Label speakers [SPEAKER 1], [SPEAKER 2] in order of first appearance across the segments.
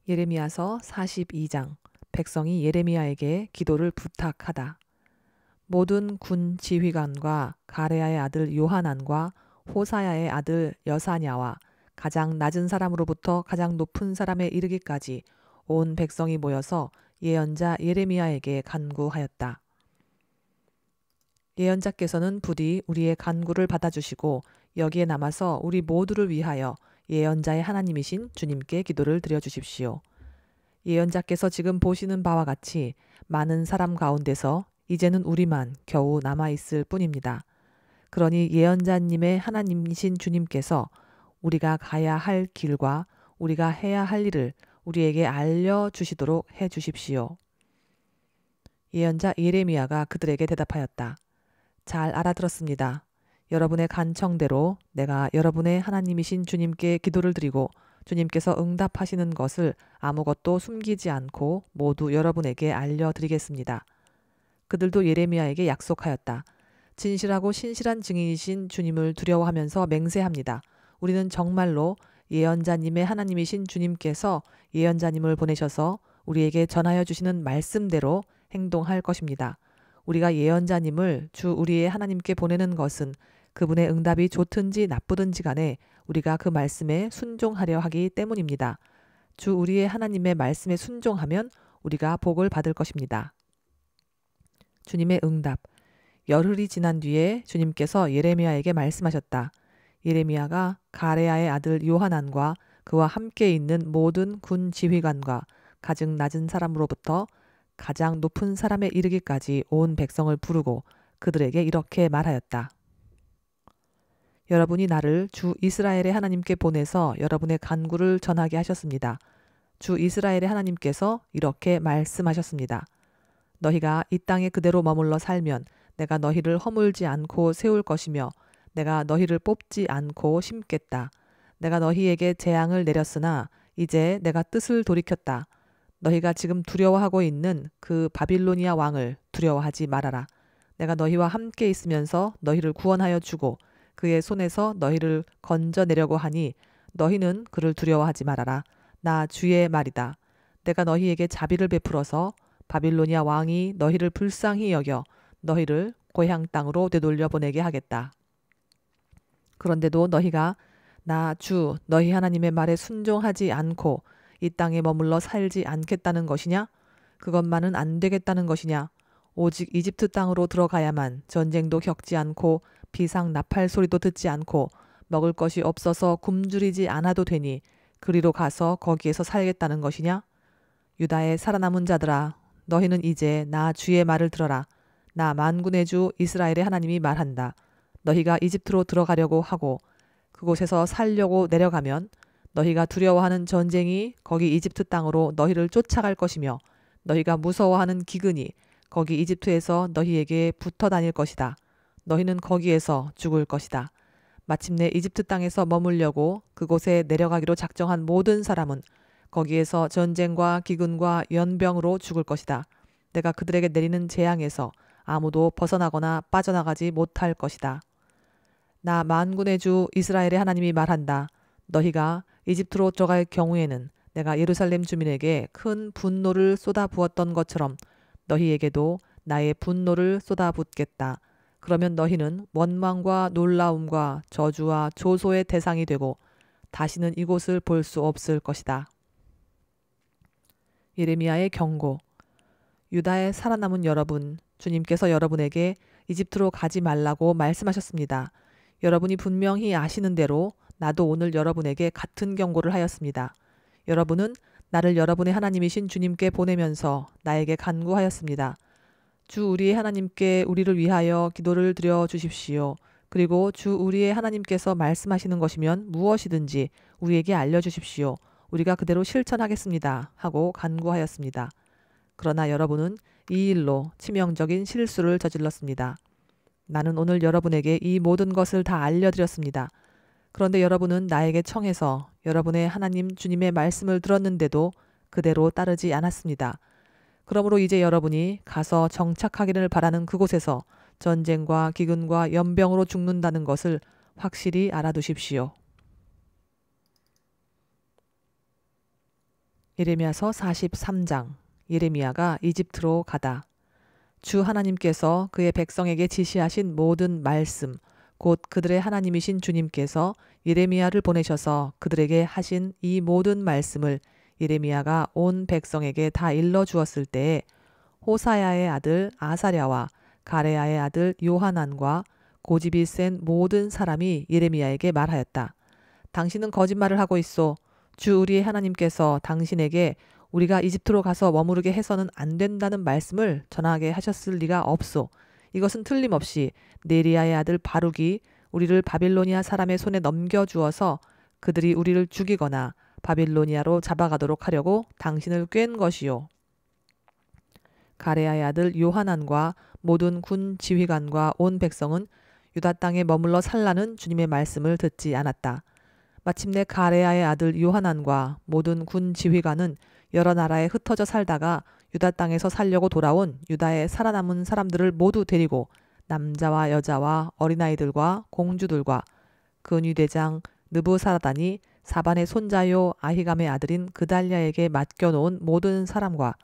[SPEAKER 1] 예레미야서 42장. 백성이 예레미야에게 기도를 부탁하다. 모든 군 지휘관과 가레야의 아들 요하난과 호사야의 아들 여사냐와 가장 낮은 사람으로부터 가장 높은 사람에 이르기까지 온 백성이 모여서 예언자 예레미야에게 간구하였다. 예언자께서는 부디 우리의 간구를 받아주시고 여기에 남아서 우리 모두를 위하여 예언자의 하나님이신 주님께 기도를 드려주십시오. 예언자께서 지금 보시는 바와 같이 많은 사람 가운데서 이제는 우리만 겨우 남아있을 뿐입니다. 그러니 예언자님의 하나님이신 주님께서 우리가 가야 할 길과 우리가 해야 할 일을 우리에게 알려주시도록 해주십시오. 예언자 예레미야가 그들에게 대답하였다. 잘 알아들었습니다. 여러분의 간청대로 내가 여러분의 하나님이신 주님께 기도를 드리고 주님께서 응답하시는 것을 아무것도 숨기지 않고 모두 여러분에게 알려드리겠습니다. 그들도 예레미야에게 약속하였다. 진실하고 신실한 증인이신 주님을 두려워하면서 맹세합니다. 우리는 정말로 예언자님의 하나님이신 주님께서 예언자님을 보내셔서 우리에게 전하여 주시는 말씀대로 행동할 것입니다. 우리가 예언자님을 주 우리의 하나님께 보내는 것은 그분의 응답이 좋든지 나쁘든지 간에 우리가 그 말씀에 순종하려 하기 때문입니다. 주 우리의 하나님의 말씀에 순종하면 우리가 복을 받을 것입니다. 주님의 응답. 열흘이 지난 뒤에 주님께서 예레미야에게 말씀하셨다. 예레미야가 가레야의 아들 요하난과 그와 함께 있는 모든 군 지휘관과 가장 낮은 사람으로부터 가장 높은 사람에 이르기까지 온 백성을 부르고 그들에게 이렇게 말하였다. 여러분이 나를 주 이스라엘의 하나님께 보내서 여러분의 간구를 전하게 하셨습니다. 주 이스라엘의 하나님께서 이렇게 말씀하셨습니다. 너희가 이 땅에 그대로 머물러 살면 내가 너희를 허물지 않고 세울 것이며 내가 너희를 뽑지 않고 심겠다. 내가 너희에게 재앙을 내렸으나 이제 내가 뜻을 돌이켰다. 너희가 지금 두려워하고 있는 그 바빌로니아 왕을 두려워하지 말아라. 내가 너희와 함께 있으면서 너희를 구원하여 주고 그의 손에서 너희를 건져내려고 하니 너희는 그를 두려워하지 말아라. 나 주의 말이다. 내가 너희에게 자비를 베풀어서 바빌로니아 왕이 너희를 불쌍히 여겨 너희를 고향 땅으로 되돌려 보내게 하겠다. 그런데도 너희가 나 주 너희 하나님의 말에 순종하지 않고 이 땅에 머물러 살지 않겠다는 것이냐? 그것만은 안 되겠다는 것이냐? 오직 이집트 땅으로 들어가야만 전쟁도 겪지 않고 비상 나팔 소리도 듣지 않고 먹을 것이 없어서 굶주리지 않아도 되니 그리로 가서 거기에서 살겠다는 것이냐? 유다의 살아남은 자들아, 너희는 이제 나 주의 말을 들어라. 나 만군의 주 이스라엘의 하나님이 말한다. 너희가 이집트로 들어가려고 하고 그곳에서 살려고 내려가면 너희가 두려워하는 전쟁이 거기 이집트 땅으로 너희를 쫓아갈 것이며 너희가 무서워하는 기근이 거기 이집트에서 너희에게 붙어 다닐 것이다. 너희는 거기에서 죽을 것이다. 마침내 이집트 땅에서 머물려고 그곳에 내려가기로 작정한 모든 사람은 거기에서 전쟁과 기근과 연병으로 죽을 것이다. 내가 그들에게 내리는 재앙에서 아무도 벗어나거나 빠져나가지 못할 것이다. 나 만군의 주 이스라엘의 하나님이 말한다. 너희가 이집트로 들어갈 경우에는 내가 예루살렘 주민에게 큰 분노를 쏟아부었던 것처럼 너희에게도 나의 분노를 쏟아붓겠다. 그러면 너희는 원망과 놀라움과 저주와 조소의 대상이 되고 다시는 이곳을 볼 수 없을 것이다. 예레미야의 경고. 유다에 살아남은 여러분, 주님께서 여러분에게 이집트로 가지 말라고 말씀하셨습니다. 여러분이 분명히 아시는 대로 나도 오늘 여러분에게 같은 경고를 하였습니다. 여러분은 나를 여러분의 하나님이신 주님께 보내면서 나에게 간구하였습니다. 주 우리의 하나님께 우리를 위하여 기도를 드려 주십시오. 그리고 주 우리의 하나님께서 말씀하시는 것이면 무엇이든지 우리에게 알려주십시오. 우리가 그대로 실천하겠습니다. 하고 간구하였습니다. 그러나 여러분은 이 일로 치명적인 실수를 저질렀습니다. 나는 오늘 여러분에게 이 모든 것을 다 알려드렸습니다. 그런데 여러분은 나에게 청해서 여러분의 하나님 주님의 말씀을 들었는데도 그대로 따르지 않았습니다. 그러므로 이제 여러분이 가서 정착하기를 바라는 그곳에서 전쟁과 기근과 연병으로 죽는다는 것을 확실히 알아두십시오. 예레미야서 43장. 예레미야가 이집트로 가다. 주 하나님께서 그의 백성에게 지시하신 모든 말씀, 곧 그들의 하나님이신 주님께서 예레미야를 보내셔서 그들에게 하신 이 모든 말씀을 예레미야가 온 백성에게 다 일러 주었을 때에 호사야의 아들 아사랴와 가레야의 아들 요하난과 고집이 센 모든 사람이 예레미야에게 말하였다. 당신은 거짓말을 하고 있소. 주 우리의 하나님께서 당신에게 우리가 이집트로 가서 머무르게 해서는 안 된다는 말씀을 전하게 하셨을 리가 없소. 이것은 틀림없이 네리야의 아들 바룩이 우리를 바빌로니아 사람의 손에 넘겨주어서 그들이 우리를 죽이거나 바빌로니아로 잡아가도록 하려고 당신을 꾀는 것이요. 가레야의 아들 요하난과 모든 군 지휘관과 온 백성은 유다 땅에 머물러 살라는 주님의 말씀을 듣지 않았다. 마침내 가레야의 아들 요하난과 모든 군 지휘관은 여러 나라에 흩어져 살다가 유다 땅에서 살려고 돌아온 유다의 살아남은 사람들을 모두 데리고 남자와 여자와 어린아이들과 공주들과 근위대장 느부사라단이 사반의 손자요 아히감의 아들인 그달랴에게 맡겨놓은 모든 사람과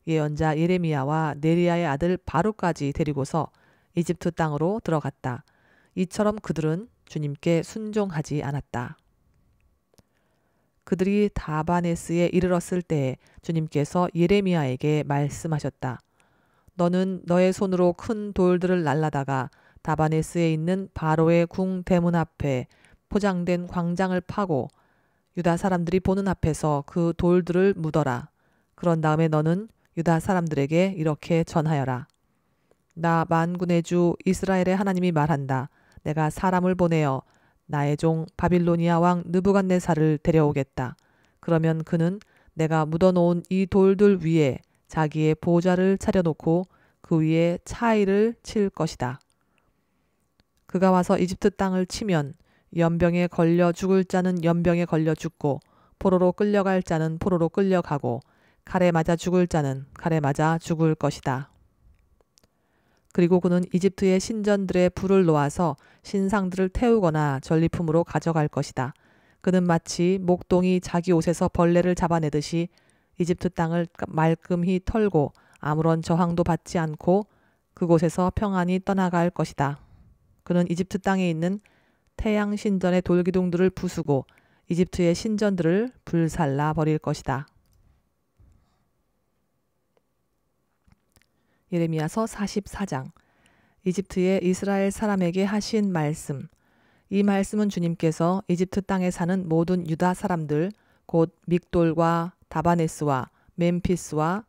[SPEAKER 1] 예언자 예레미야와 네리야의 아들 바룩까지 데리고서 이집트 땅으로 들어갔다. 이처럼 그들은 주님께 순종하지 않았다. 그들이 다바네스에 이르렀을 때에 주님께서 예레미야에게 말씀하셨다. 너는 너의 손으로 큰 돌들을 날라다가 다바네스에 있는 바로의 궁 대문 앞에 포장된 광장을 파고 유다 사람들이 보는 앞에서 그 돌들을 묻어라. 그런 다음에 너는 유다 사람들에게 이렇게 전하여라. 나 만군의 주 이스라엘의 하나님이 말한다. 내가 사람을 보내어 나의 종 바빌로니아 왕 느부갓네살을 데려오겠다. 그러면 그는 내가 묻어놓은 이 돌들 위에 자기의 보좌를 차려놓고 그 위에 차이를 칠 것이다. 그가 와서 이집트 땅을 치면 연병에 걸려 죽을 자는 연병에 걸려 죽고 포로로 끌려갈 자는 포로로 끌려가고 칼에 맞아 죽을 자는 칼에 맞아 죽을 것이다. 그리고 그는 이집트의 신전들의 불을 놓아서 신상들을 태우거나 전리품으로 가져갈 것이다. 그는 마치 목동이 자기 옷에서 벌레를 잡아내듯이 이집트 땅을 말끔히 털고 아무런 저항도 받지 않고 그곳에서 평안히 떠나갈 것이다. 그는 이집트 땅에 있는 태양 신전의 돌기둥들을 부수고 이집트의 신전들을 불살라 버릴 것이다. 예레미야서 44장. 이집트의 이스라엘 사람에게 하신 말씀. 이 말씀은 주님께서 이집트 땅에 사는 모든 유다 사람들 곧 믹돌과 다바네스와 멤피스와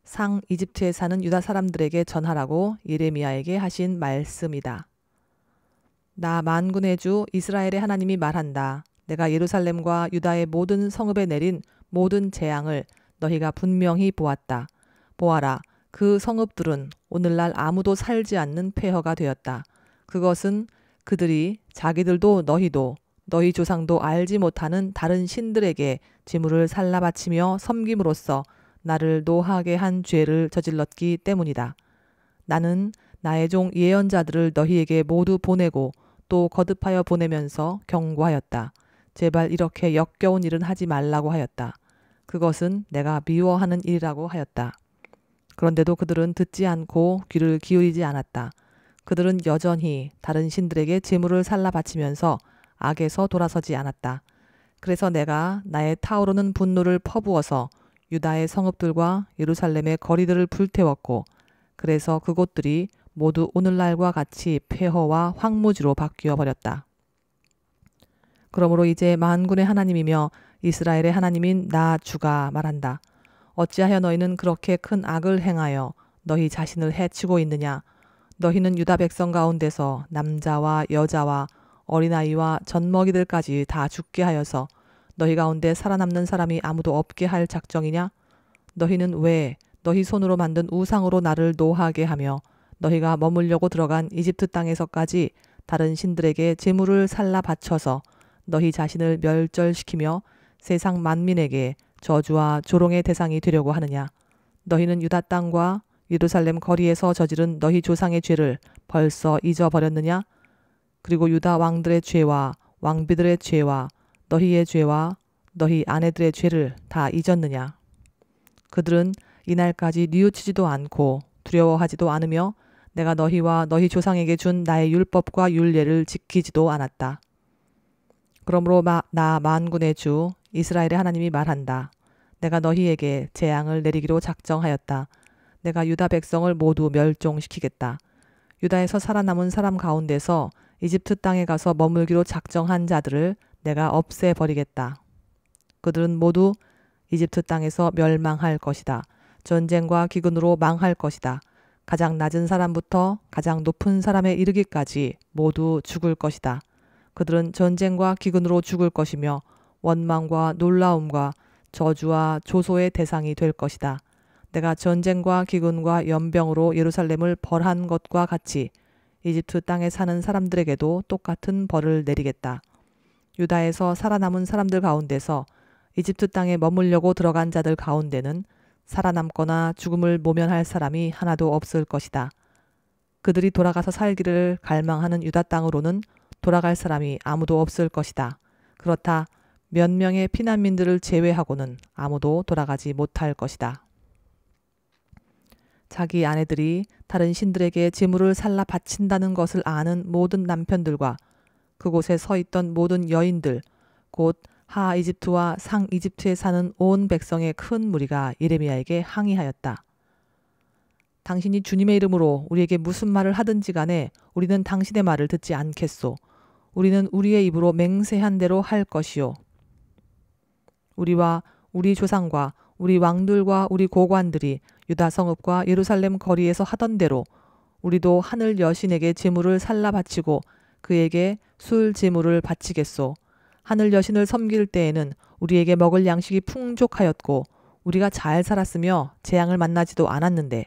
[SPEAKER 1] 상 이집트에 사는 유다 사람들에게 전하라고 예레미야에게 하신 말씀이다. 나 만군의 주 이스라엘의 하나님이 말한다. 내가 예루살렘과 유다의 모든 성읍에 내린 모든 재앙을 너희가 분명히 보았다. 보아라. 그 성읍들은 오늘날 아무도 살지 않는 폐허가 되었다. 그것은 그들이 자기들도 너희도 너희 조상도 알지 못하는 다른 신들에게 제물을 살라 바치며 섬김으로써 나를 노하게 한 죄를 저질렀기 때문이다. 나는 나의 종 예언자들을 너희에게 모두 보내고 또 거듭하여 보내면서 경고하였다. 제발 이렇게 역겨운 일은 하지 말라고 하였다. 그것은 내가 미워하는 일이라고 하였다. 그런데도 그들은 듣지 않고 귀를 기울이지 않았다. 그들은 여전히 다른 신들에게 제물을 살라 바치면서 악에서 돌아서지 않았다. 그래서 내가 나의 타오르는 분노를 퍼부어서 유다의 성읍들과 예루살렘의 거리들을 불태웠고 그래서 그곳들이 모두 오늘날과 같이 폐허와 황무지로 바뀌어 버렸다. 그러므로 이제 만군의 하나님이며 이스라엘의 하나님인 나 주가 말한다. 어찌하여 너희는 그렇게 큰 악을 행하여 너희 자신을 해치고 있느냐? 너희는 유다 백성 가운데서 남자와 여자와 어린아이와 젖먹이들까지 다 죽게 하여서 너희 가운데 살아남는 사람이 아무도 없게 할 작정이냐? 너희는 왜 너희 손으로 만든 우상으로 나를 노하게 하며 너희가 머물려고 들어간 이집트 땅에서까지 다른 신들에게 제물을 살라 바쳐서 너희 자신을 멸절시키며 세상 만민에게 저주와 조롱의 대상이 되려고 하느냐? 너희는 유다 땅과 예루살렘 거리에서 저지른 너희 조상의 죄를 벌써 잊어버렸느냐? 그리고 유다 왕들의 죄와 왕비들의 죄와 너희의 죄와 너희 아내들의 죄를 다 잊었느냐? 그들은 이날까지 뉘우치지도 않고 두려워하지도 않으며 내가 너희와 너희 조상에게 준 나의 율법과 율례를 지키지도 않았다. 그러므로 나 만군의 주 이스라엘의 하나님이 말한다. 내가 너희에게 재앙을 내리기로 작정하였다. 내가 유다 백성을 모두 멸종시키겠다. 유다에서 살아남은 사람 가운데서 이집트 땅에 가서 머물기로 작정한 자들을 내가 없애버리겠다. 그들은 모두 이집트 땅에서 멸망할 것이다. 전쟁과 기근으로 망할 것이다. 가장 낮은 사람부터 가장 높은 사람에 이르기까지 모두 죽을 것이다. 그들은 전쟁과 기근으로 죽을 것이며 원망과 놀라움과 저주와 조소의 대상이 될 것이다. 내가 전쟁과 기근과 연병으로 예루살렘을 벌한 것과 같이 이집트 땅에 사는 사람들에게도 똑같은 벌을 내리겠다. 유다에서 살아남은 사람들 가운데서 이집트 땅에 머물려고 들어간 자들 가운데는 살아남거나 죽음을 모면할 사람이 하나도 없을 것이다. 그들이 돌아가서 살기를 갈망하는 유다 땅으로는 돌아갈 사람이 아무도 없을 것이다. 그렇다 몇 명의 피난민들을 제외하고는 아무도 돌아가지 못할 것이다. 자기 아내들이 다른 신들에게 제물을 살라 바친다는 것을 아는 모든 남편들과 그곳에 서 있던 모든 여인들, 곧 하 이집트와 상 이집트에 사는 온 백성의 큰 무리가 예레미야에게 항의하였다. 당신이 주님의 이름으로 우리에게 무슨 말을 하든지 간에 우리는 당신의 말을 듣지 않겠소. 우리는 우리의 입으로 맹세한 대로 할 것이요. 우리와 우리 조상과 우리 왕들과 우리 고관들이 유다 성읍과 예루살렘 거리에서 하던 대로 우리도 하늘 여신에게 제물을 살라 바치고 그에게 술 제물을 바치겠소. 하늘 여신을 섬길 때에는 우리에게 먹을 양식이 풍족하였고 우리가 잘 살았으며 재앙을 만나지도 않았는데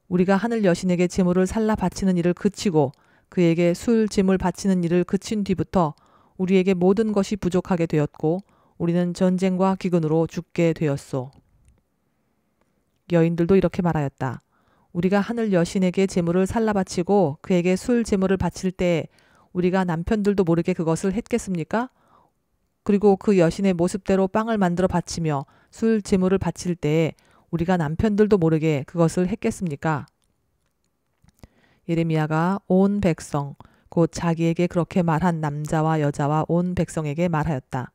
[SPEAKER 1] 우리가 하늘 여신에게 제물을 살라 바치는 일을 그치고 그에게 술 제물 바치는 일을 그친 뒤부터 우리에게 모든 것이 부족하게 되었고 우리는 전쟁과 기근으로 죽게 되었소. 여인들도 이렇게 말하였다. 우리가 하늘 여신에게 제물을 살라 바치고 그에게 술 제물을 바칠 때에 우리가 남편들도 모르게 그것을 했겠습니까? 그리고 그 여신의 모습대로 빵을 만들어 바치며 술 제물을 바칠 때에 우리가 남편들도 모르게 그것을 했겠습니까? 예레미야가 온 백성, 곧 자기에게 그렇게 말한 남자와 여자와 온 백성에게 말하였다.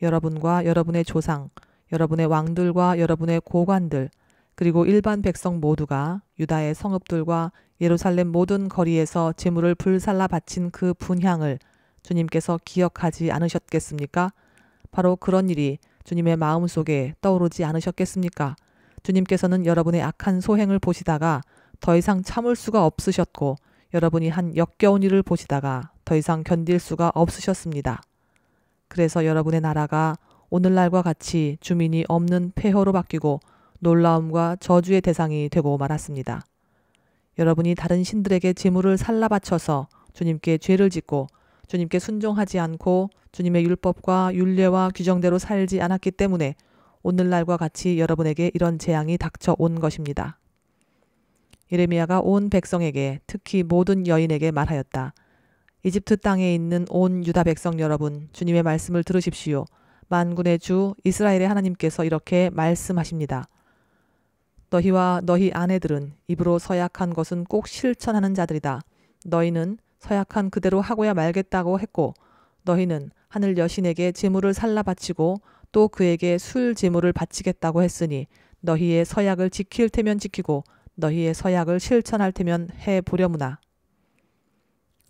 [SPEAKER 1] 여러분과 여러분의 조상, 여러분의 왕들과 여러분의 고관들, 그리고 일반 백성 모두가 유다의 성읍들과 예루살렘 모든 거리에서 제물을 불살라 바친 그 분향을 주님께서 기억하지 않으셨겠습니까? 바로 그런 일이 주님의 마음속에 떠오르지 않으셨겠습니까? 주님께서는 여러분의 악한 소행을 보시다가 더 이상 참을 수가 없으셨고 여러분이 한 역겨운 일을 보시다가 더 이상 견딜 수가 없으셨습니다. 그래서 여러분의 나라가 오늘날과 같이 주민이 없는 폐허로 바뀌고 놀라움과 저주의 대상이 되고 말았습니다. 여러분이 다른 신들에게 제물을 살라 바쳐서 주님께 죄를 짓고 주님께 순종하지 않고 주님의 율법과 율례와 규정대로 살지 않았기 때문에 오늘날과 같이 여러분에게 이런 재앙이 닥쳐온 것입니다. 예레미야가 온 백성에게 특히 모든 여인에게 말하였다. 이집트 땅에 있는 온 유다 백성 여러분, 주님의 말씀을 들으십시오. 만군의 주 이스라엘의 하나님께서 이렇게 말씀하십니다. 너희와 너희 아내들은 입으로 서약한 것은 꼭 실천하는 자들이다. 너희는 서약한 그대로 하고야 말겠다고 했고 너희는 하늘 여신에게 제물을 살라 바치고 또 그에게 술 제물을 바치겠다고 했으니 너희의 서약을 지킬 테면 지키고 너희의 서약을 실천할 테면 해보려무나.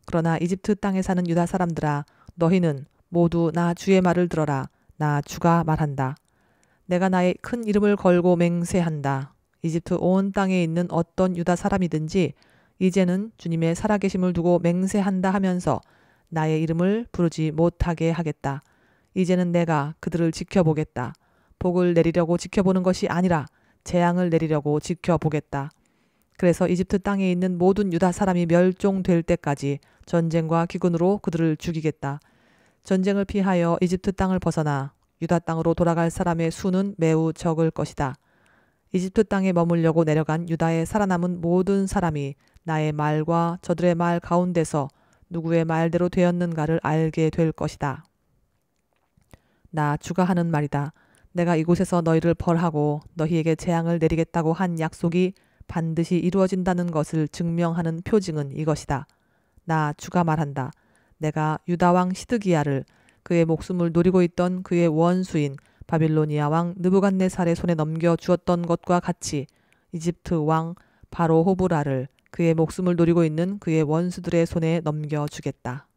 [SPEAKER 1] 그러나 이집트 땅에 사는 유다 사람들아 너희는 모두 나 주의 말을 들어라. 나 주가 말한다. 내가 나의 큰 이름을 걸고 맹세한다. 이집트 온 땅에 있는 어떤 유다 사람이든지 이제는 주님의 살아계심을 두고 맹세한다 하면서 나의 이름을 부르지 못하게 하겠다. 이제는 내가 그들을 지켜보겠다. 복을 내리려고 지켜보는 것이 아니라 재앙을 내리려고 지켜보겠다. 그래서 이집트 땅에 있는 모든 유다 사람이 멸종될 때까지 전쟁과 기근으로 그들을 죽이겠다. 전쟁을 피하여 이집트 땅을 벗어나 유다 땅으로 돌아갈 사람의 수는 매우 적을 것이다. 이집트 땅에 머물려고 내려간 유다에 살아남은 모든 사람이 나의 말과 저들의 말 가운데서 누구의 말대로 되었는가를 알게 될 것이다. 나 주가 하는 말이다. 내가 이곳에서 너희를 벌하고 너희에게 재앙을 내리겠다고 한 약속이 반드시 이루어진다는 것을 증명하는 표징은 이것이다. 나 주가 말한다. 내가 유다 왕 시드기야를 그의 목숨을 노리고 있던 그의 원수인 바빌로니아 왕 느부갓네살의 손에 넘겨 주었던 것과 같이 이집트 왕 바로 호브라를 그의 목숨을 노리고 있는 그의 원수들의 손에 넘겨 주겠다.